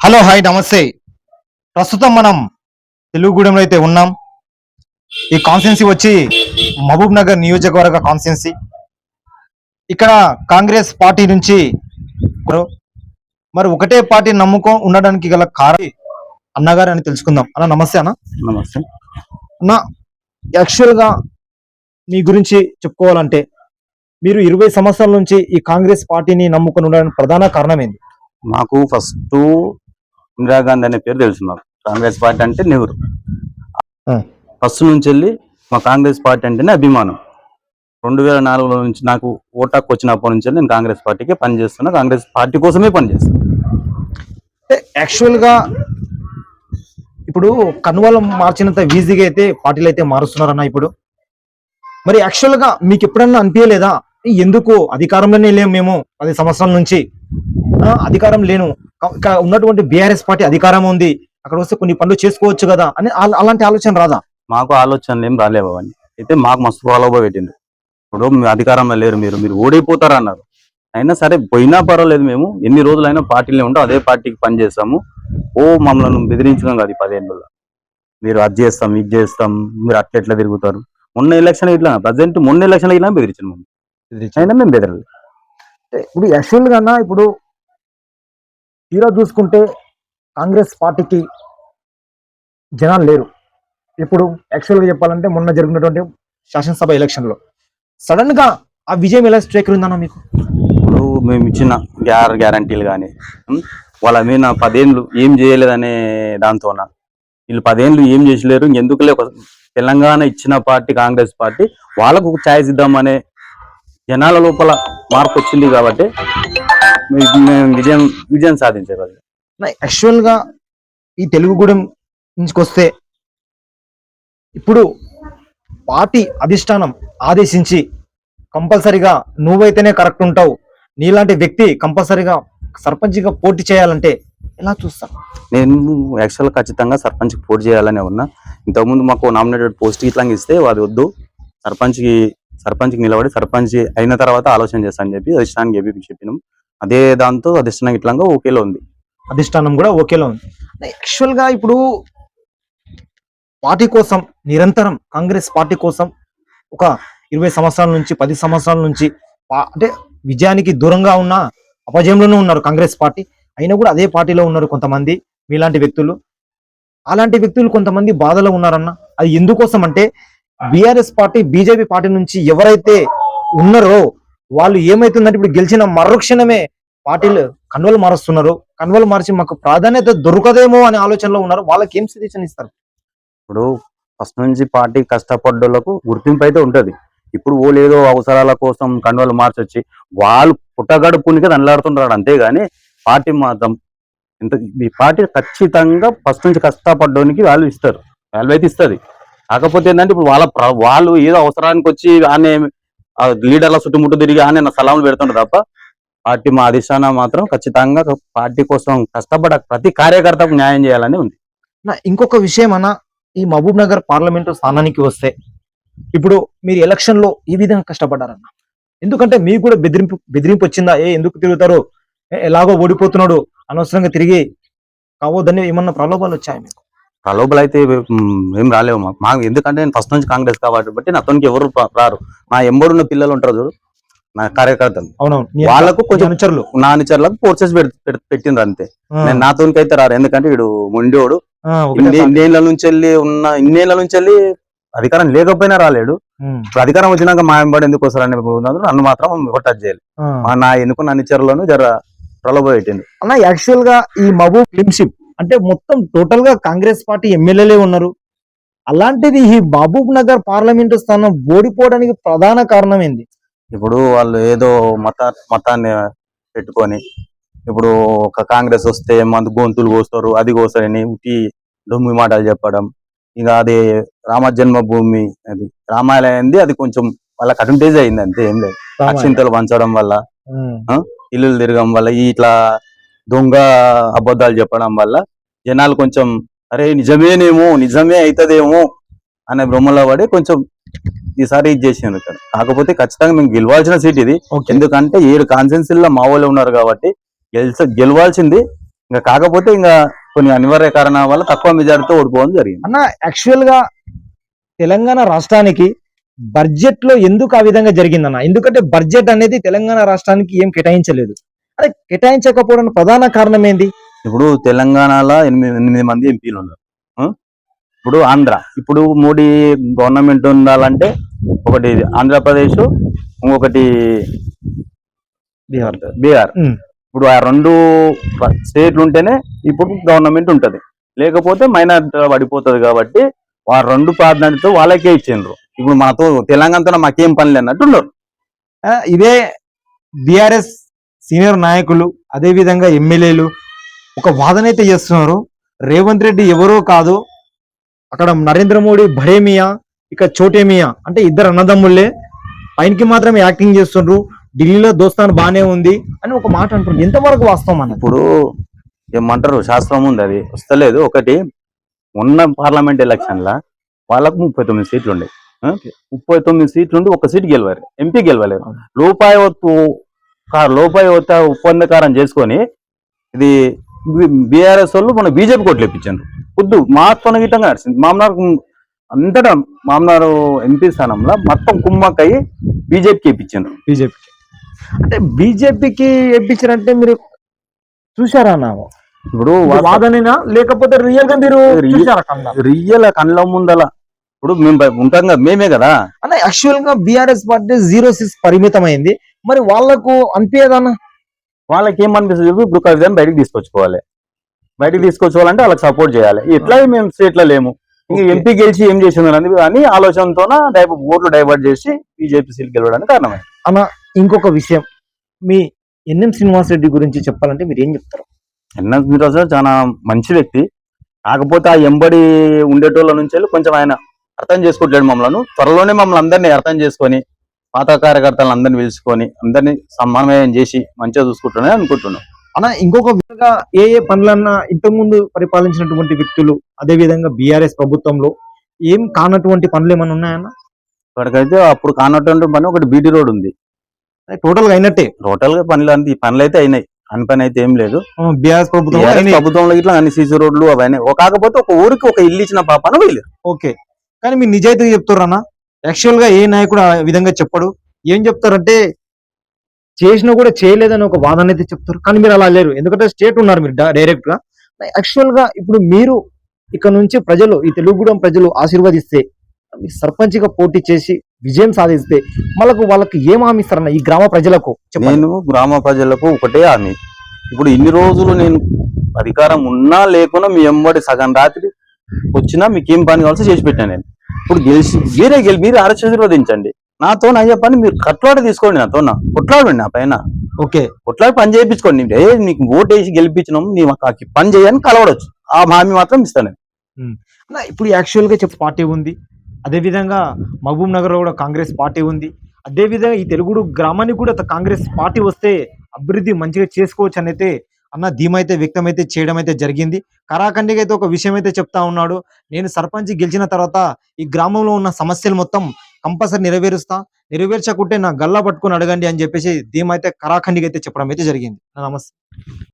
Hello hi నమస్తే. ప్రస్తుతం మనం తెలుగుగూడెంలో అయితే ఉన్నాం. ఈ కాన్స్టిట్యున్సీ వచ్చి మహబూబ్ నగర్ నియోజకవర్గ కాన్స్టిట్యున్సీ. ఇక్కడ కాంగ్రెస్ పార్టీ నుంచి మరి ఒకటే పార్టీ నమ్ముకో ఉండడానికి గల కారణం అన్నగారు అని తెలుసుకుందాం. అన్న నమస్తే. అన్న నమస్తే. అన్న, యాక్చువల్ గా మీ గురించి చెప్పుకోవాలంటే మీరు 20 సంవత్సరాల నుంచి ఈ కాంగ్రెస్ పార్టీని నమ్ముకొని ఉండడానికి ప్రధాన కారణం ఏంది? మాకు ఫస్ట్ ఇందిరాగాంధీ అనే పేరు తెలుసు. మాకు కాంగ్రెస్ పార్టీ అంటే నెహ్రూ. ఫస్ట్ నుంచి వెళ్ళి మా కాంగ్రెస్ పార్టీ అంటేనే అభిమానం. 2004 నుంచి నాకు ఓటాకు వచ్చినప్పటి నుంచి నేను కాంగ్రెస్ పార్టీకి పనిచేస్తున్నా, కాంగ్రెస్ పార్టీ కోసమే పనిచేస్తాను. యాక్చువల్ గా ఇప్పుడు కన్వలు మార్చినంత ఈజీగా అయితే పార్టీలు అయితే మారుస్తున్నారన్న. ఇప్పుడు మరి యాక్చువల్ గా మీకు ఎప్పుడన్నా అనిపించలేదా, ఎందుకు అధికారంలోనే లేము మేము 10 సంవత్సరాల నుంచి అధికారం లేను, ఇక్కడ ఉన్నటువంటి బీఆర్ఎస్ పార్టీ అధికారం ఉంది, అక్కడ వస్తే కొన్ని పనులు చేసుకోవచ్చు కదా అని అలాంటి ఆలోచన రాదా? మాకు ఆలోచనలు ఏం రాలేవు అవన్నీ. అయితే మాకు మస్తు ఫాలోగా పెట్టింది. ఇప్పుడు మీ అధికారంలో లేరు, మీరు ఓడిపోతారు అన్నారు. అయినా సరే పోయినా పర్వాలేదు, మేము ఎన్ని రోజులైనా పార్టీలో ఉంటాం, అదే పార్టీకి పనిచేస్తాము. మమ్మల్ని బెదిరించడం కాదు 10 ఏళ్ళలో. మీరు అది చేస్తాం ఇది చేస్తాం, మీరు అట్లా తిరుగుతారు. మొన్న ఎలక్షన్ ఇట్లా మొన్న ఎలక్షన్ ఇట్లా బెదిరించాను. అయినా మేము బెదరలేదు. ఇప్పుడు యాక్చువల్ గా ఇప్పుడు తీరా చూసుకుంటే కాంగ్రెస్ పార్టీకి జనాలు లేరు. ఇప్పుడు యాక్చువల్ గా చెప్పాలంటే మొన్న జరిగినటువంటి శాసనసభ ఎలక్షన్ లో సడన్ గా ఆ విజయం ఎలా స్వీకరిందన్నా మీకు? ఇప్పుడు మేము ఇచ్చిన గ్యారంటీలు కానీ వాళ్ళ మీద 10 ఏళ్ళు ఏం చేయలేదనే దాంతోన వీళ్ళు 10 ఏళ్ళు ఏం చేసలేరు, ఎందుకులే తెలంగాణ ఇచ్చిన పార్టీ కాంగ్రెస్ పార్టీ, వాళ్ళకు ఛాయిస్ ఇద్దామనే జనాల లోపల మార్పు వచ్చింది కాబట్టి మేము విజయం సాధించగలిగాం. యాక్చువల్ గా ఈ తెలుగుగూడెం నుంచి వస్తే ఇప్పుడు పార్టీ అధిష్టానం ఆదేశించి కంపల్సరిగా నువ్వైతేనే కరెక్ట్ ఉంటావు, నీలాంటి వ్యక్తి కంపల్సరిగా సర్పంచ్గా పోటీ చేయాలంటే ఎలా చూస్తాను? నేను యాక్చువల్ ఖచ్చితంగా సర్పంచ్కి పోటీ చేయాలనే ఉన్నా. ఇంతకుముందు మాకు నామినేటెడ్ పోస్ట్ ఇట్లా ఇస్తే అది వద్దు, సర్పంచ్కి నిలబడి సర్పంచ్ అయిన తర్వాత ఆలోచన చేస్తానని చెప్పి అధిష్టానానికి చెప్పినాం. అదే దాంతో అధిష్టానం ఇట్లా ఓకేలో ఉంది. అధిష్టానం కూడా ఓకేలో ఉంది. యాక్చువల్ గా ఇప్పుడు పార్టీ కోసం నిరంతరం కాంగ్రెస్ పార్టీ కోసం ఒక 20 సంవత్సరాల నుంచి 10 సంవత్సరాల నుంచి అంటే విజయానికి దూరంగా ఉన్న అపజయంలోనూ ఉన్నారు కాంగ్రెస్ పార్టీ. అయినా కూడా అదే పార్టీలో ఉన్నారు కొంతమంది మీలాంటి వ్యక్తులు. అలాంటి వ్యక్తులు కొంతమంది బాధలో ఉన్నారన్న. అది ఎందుకోసం అంటే బీఆర్ఎస్ పార్టీ బీజేపీ పార్టీ నుంచి ఎవరైతే ఉన్నారో వాళ్ళు ఏమైతుందంటే ఇప్పుడు గెలిచిన మరుక్షణమే పార్టీలు కన్వలు మారుస్తున్నారు. కన్వలు మార్చి మాకు ప్రాధాన్యత దొరకదేమో అనే ఆలోచనలో ఉన్నారు. వాళ్ళకి ఏం సజెషన్ ఇస్తారు? ఇప్పుడు ఫస్ట్ నుంచి పార్టీ కష్టపడ్డోళ్లకు గుర్తింపు అయితే ఉంటది. ఇప్పుడు ఏదో అవసరాల కోసం కండువలు మార్చొచ్చి వాళ్ళు పుట్టగడుపునికే దండలాడుతుంటారు. అంతేగాని పార్టీ మాత్రం ఈ పార్టీ ఖచ్చితంగా ఫస్ట్ నుంచి కష్టపడ్డానికి వాల్యూ ఇస్తారు, వాల్యూ అయితే ఇస్తుంది. కాకపోతే ఏంటంటే ఇప్పుడు వాళ్ళు ఏదో అవసరానికి వచ్చి ఆనే లీడర్ల చుట్టుముట్టు తిరిగి ఆనే సలాములు పెడుతుంటారు తప్ప పార్టీ మా అధిష్టానం మాత్రం ఖచ్చితంగా పార్టీ కోసం కష్టపడ ప్రతి కార్యకర్తకు న్యాయం చేయాలని ఉంది. ఇంకొక విషయం అన్న, ఈ మహబూబ్ నగర్ పార్లమెంటు స్థానానికి వస్తే ఇప్పుడు మీరు ఎలక్షన్ లో ఈ విధంగా కష్టపడ్డారన్న. ఎందుకంటే మీకు కూడా బెదిరింపు వచ్చిందా? ఎందుకు తిరుగుతారు, ఎలాగో ఓడిపోతున్నాడు, అనవసరంగా తిరిగి కావద్దని ఏమన్నా ప్రలోభాలు వచ్చాయి మీకు? ప్రలోభాలు అయితే ఏం రాలేవు మాకు. ఎందుకంటే నేను ఫస్ట్ నుంచి కాంగ్రెస్ కాబట్టి నాతోనికి ఎవరు రారు. నా ఎంబడున్న పిల్లలు ఉంటారు చూడు, నా కార్యకర్తలు, వాళ్ళకు కొంచెం నా అనుచరులకు ఫోర్సెస్ పెట్టిండ్రు అంతే. నేను నాతోనికి అయితే రారు. ఎందుకంటే వీడు మొండోడు, ఇన్నేళ్ల నుంచి వెళ్ళి అధికారం లేకపోయినా రాలేడు. ఇప్పుడు అధికారం వచ్చినాక మా ఎంబడి ఎందుకు వస్తారని నన్ను మాత్రం టచ్ చేయాలి. నా ఎన్నుకున్న అనుచరులను జర ప్రలోభ పెట్టింది అన్న. యాక్చువల్ గా ఈ మహబూబ్ క్లీన్షిప్ అంటే మొత్తం టోటల్ గా కాంగ్రెస్ పార్టీ ఎమ్మెల్యేలే ఉన్నారు. అలాంటిది ఈ మహబూబ్ నగర్ పార్లమెంటు స్థానం ఓడిపోవడానికి ప్రధాన కారణం ఏంది? ఇప్పుడు వాళ్ళు ఏదో మతాన్ని పెట్టుకొని ఇప్పుడు ఒక కాంగ్రెస్ వస్తే మందు గొంతులు కోస్తారు, అది కోస్తారని డొమ్మి మాటలు చెప్పడం. ఇక అది రామ జన్మభూమి, అది రామాలయంది, అది కొంచెం వాళ్ళకి అడ్వాంటేజ్ అయింది అంతే, ఏం లేదు. అక్షింతలు పంచడం వల్ల, ఇల్లు తిరగడం వల్ల, ఇట్లా దొంగ అబద్ధాలు చెప్పడం వల్ల జనాలు కొంచెం అరే నిజమే అవుతుందేమో అనే భ్రమలో పడి కొంచెం ఈసారి ఇది చేసింది. కాకపోతే ఖచ్చితంగా మేము గెలవాల్సిన సీట్ ఇది. ఎందుకంటే 7 కాన్స్టిట్యున్సీల్లో మా వాళ్ళు ఉన్నారు కాబట్టి గెలవాల్సింది. ఇంకా కాకపోతే ఇంకా కొన్ని అనివార్య కారణాల వల్ల తక్కువ మెజారిటీతో ఓడిపోవడం జరిగింది. అన్న యాక్చువల్ గా తెలంగాణ రాష్ట్రానికి బడ్జెట్ లో ఎందుకు ఆ విధంగా జరిగిందన్న? ఎందుకంటే బడ్జెట్ అనేది తెలంగాణ రాష్ట్రానికి ఏం కేటాయించలేదు. అదే కేటాయించకపోవడానికి ప్రధాన కారణం ఏంది? ఇప్పుడు తెలంగాణలో 8 మంది ఎంపీలు ఉన్నారు. ఆ? ఇప్పుడు ఆంధ్ర, ఇప్పుడు మోడీ గవర్నమెంట్ ఉండాలంటే ఒకటి ఆంధ్రప్రదేశ్, ఇంకొకటి బీహార్. ఉమ్. ఇప్పుడు ఆ 2 స్టేట్లు ఉంటేనే ఇప్పుడు గవర్నమెంట్ ఉంటది, లేకపోతే మైనారిటీ పడిపోతుంది. కాబట్టి ఆ 2 ప్రాధాన్యత వాళ్ళకే ఇచ్చిండ్రు. ఇప్పుడు మనతో తెలంగాణతో మాకేం పని లేనట్టు ఉండరు. ఇదే బిఆర్ఎస్ సీనియర్ నాయకులు అదే విధంగా ఎమ్మెల్యేలు ఒక వాదన అయితే చేస్తున్నారు. రేవంత్ రెడ్డి ఎవరో కాదు, అక్కడ నరేంద్ర మోడీ భడేమియా, ఇక చోటేమియా, అంటే ఇద్దరు అన్నదమ్ముళ్ళే, పైనకి మాత్రమే యాక్టింగ్ చేస్తుండ్రు, ఢిల్లీలో దోస్తాను బానే ఉంది అని ఒక మాట అంటుండ్రు. ఎంతవరకు వాస్తవం అన్న? ఇప్పుడు ఏమంటారు, శాస్త్రం ఉంది, అది వస్తలేదు. ఒకటి మొన్న పార్లమెంట్ ఎలక్షన్ లా వాళ్ళకు 39 సీట్లు ఉండే. 39 సీట్లు ఉండి 1 సీట్ గెలవారు, ఎంపీ గెలవలేరు. లోపాయి ఒప్పందకారం చేసుకొని ఇది బీఆర్ఎస్ వాళ్ళు మన బీజేపీ కోట్లు ఇప్పించారు. పొద్దు మాత్రం గిట్టంగా నడిచింది. అంతటా మామనారు ఎంపీ స్థానంలో మొత్తం కుమ్మక్కయ్యి బీజేపీకి ఇప్పించారు. బీజేపీకి అంటే బీజేపీకి ఇప్పించారంటే మీరు చూసారా అన్న? ఇప్పుడు వాదనేనా లేకపోతే రియల్ గా మీరు రియల్ కళ్ళ ముందల ఇప్పుడు మేము ఉంటాం కదా, మేమే కదా అన్న. యాక్చువల్ గా బీఆర్ఎస్ పార్టీ 06 పరిమితమైంది, మరి వాళ్ళకు అనిపించదన్న? వాళ్ళకి ఏమనిపిస్తుంది, ఇప్పుడు కవితను బయటకు తీసుకొచ్చుకోవాలి. బయటకు తీసుకొచ్చుకోవాలంటే వాళ్ళకి సపోర్ట్ చేయాలి. ఎట్లా మేము స్టేట్ లో లేము, ఇంకా ఎంపీ గెలిచి ఏం చేసిందని అని ఆలోచనతోన ఓట్లు డైవర్ట్ చేసి బీజేపీ సీట్ గెలవడానికి కారణమైంది. అన్న ఇంకొక విషయం, మీ ఎన్ఎం శ్రీనివాస్ రెడ్డి గురించి చెప్పాలంటే మీరు ఏం చెప్తారు? ఎన్ఎం శ్రీనివాస్ చాలా మంచి వ్యక్తి. కాకపోతే ఆ ఎంబడి ఉండేటోళ్ళ నుంచి కొంచెం ఆయన అర్థం చేసుకోవట్లేదు మమ్మల్ని. త్వరలోనే మమ్మల్ని అందరినీ అర్థం చేసుకొని పాత కార్యకర్తలను అందరినీ పిలుచుకొని అందరినీ సమన్వయం చేసి మంచిగా చూసుకుంటున్నాయి అనుకుంటున్నాం. అన్న ఇంకొక విధంగా ఏ పనులన్నా ఇంతకుముందు పరిపాలించినటువంటి వ్యక్తులు అదే విధంగా బీఆర్ఎస్ ప్రభుత్వంలో ఏం కానటువంటి పనులు ఏమైనా ఉన్నాయన్న? ఇప్పటికైతే అప్పుడు కానటువంటి పని ఒకటి బీటీ రోడ్ ఉంది, టోటల్ గా అయినట్టే. టోటల్ గా పనులు అయితే అయినాయి, అని పని అయితే ఏం లేదు. బీఆర్ఎస్ ప్రభుత్వంలో ఇట్లా అన్ని సీసీ రోడ్లు అవన్నీ. కాకపోతే ఒక ఊరికి ఒక ఇల్లు ఇచ్చిన పాపన వీళ్ళు. ఓకే, కానీ మీరు నిజాయితీగా చెప్తారన్నా? యాక్చువల్ గా ఏ నాయకుడు ఆ విధంగా చెప్పడు. ఏం చెప్తారంటే చేసినా కూడా చేయలేదని ఒక వాదన అయితే చెప్తారు, కానీ మీరు అలా లేరు. ఎందుకంటే స్టేట్ ఉన్నారు మీరు డైరెక్ట్ గా. యాక్చువల్ గా ఇప్పుడు మీరు ఇక్కడ నుంచి ప్రజలు, ఈ తెలుగుగూడెం ప్రజలు ఆశీర్వదిస్తే, మీరు సర్పంచ్ గా పోటీ చేసి విజయం సాధిస్తే వాళ్ళకి ఏం హామీ ఇస్తారన్న ఈ గ్రామ ప్రజలకు? నేను గ్రామ ప్రజలకు ఒకటే హామీ, ఇప్పుడు ఇన్ని రోజులు నేను అధికారం ఉన్నా లేకున్నా మీ ఎంబడి సగం రాత్రి వచ్చినా మీకు ఏం పని కావాల్సి చేసి పెట్టాను నేను. ఇప్పుడు మీరే ఆశీర్వదించండి. నాతో అయ్యే పని మీరు కట్లాడ తీసుకోండి, నాతో కొట్లాడండి నా పైన. ఓకే, కొట్లాడి పని చేయించుకోండి. నీకు ఓటు వేసి గెలిపించినాం, నీ పని చేయని కలవడచ్చు, ఆ హామీ మాత్రం ఇస్తాను నేను. ఇప్పుడు యాక్చువల్ గా చెప్పు పార్టీ ఉంది, అదే విధంగా మహబూబ్ నగర్ లో కూడా కాంగ్రెస్ పార్టీ ఉంది, అదే విధంగా ఈ తెలుగుడు గ్రామానికి కూడా కాంగ్రెస్ పార్టీ వస్తే అభివృద్ధి మంచిగా చేసుకోవచ్చు అని అయితే అన్న ధీమైతే వ్యక్తం అయితే చేయడం అయితే జరిగింది. కరాఖండిగా అయితే ఒక విషయం అయితే చెప్తా ఉన్నాడు, నేను సర్పంచ్ గెలిచిన తర్వాత ఈ గ్రామంలో ఉన్న సమస్యలు మొత్తం కంపల్సరీ నెరవేర్చకుంటే నా గల్లా పట్టుకొని అడగండి అని చెప్పేసి ధీమైతే కరాఖండిగా అయితే చెప్పడం అయితే జరిగింది. నమస్తే.